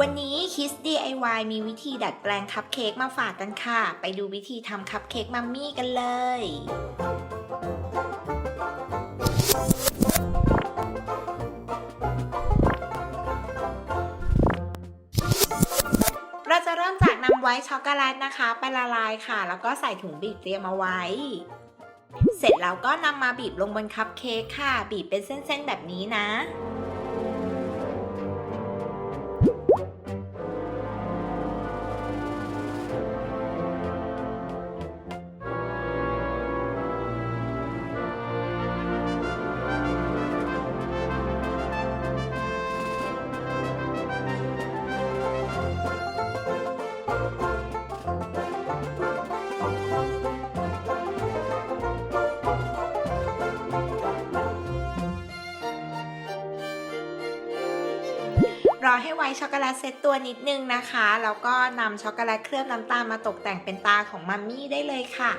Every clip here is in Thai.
วันนี้ Kids DIY มีวิธีดัดแปลงคัพเค้กมาฝากกันค่ะ ไปดูวิธีทำคัพเค้กมัมมี่กันเลย เราจะเริ่มจากนำไวท์ช็อกโกแลตนะคะไปละลายค่ะ แล้วก็ใส่ถุงบีบเตรียมเอาไว้ เสร็จแล้วก็นำมาบีบลงบนคัพเค้กค่ะ บีบเป็นเส้นๆแบบนี้นะรอให้ไวท์ช็อกโกแลตเซตตัวนิดนึงนะคะ แล้วก็นำช็อกโกแลตเคลือบน้ำตาลมาตกแต่งเป็นตาของมัมมี่ได้เลยค่ะ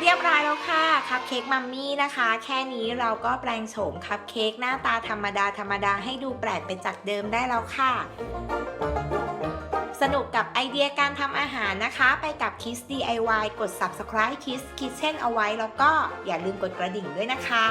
เรียบร้อยแล้วค่ะคัพเค้กมัมมี่นะคะแค่นี้เราก็แปลงโฉมคัพเค้กหน้าตาธรรมดาให้ดูแปลกไปจากเดิมได้แล้วค่ะสนุกกับไอเดียการทำอาหารนะคะไปกับ Kids DIY กด Subscribe Kids Kitchen เอาไว้แล้วก็อย่าลืมกดกระดิ่งด้วยนะคะ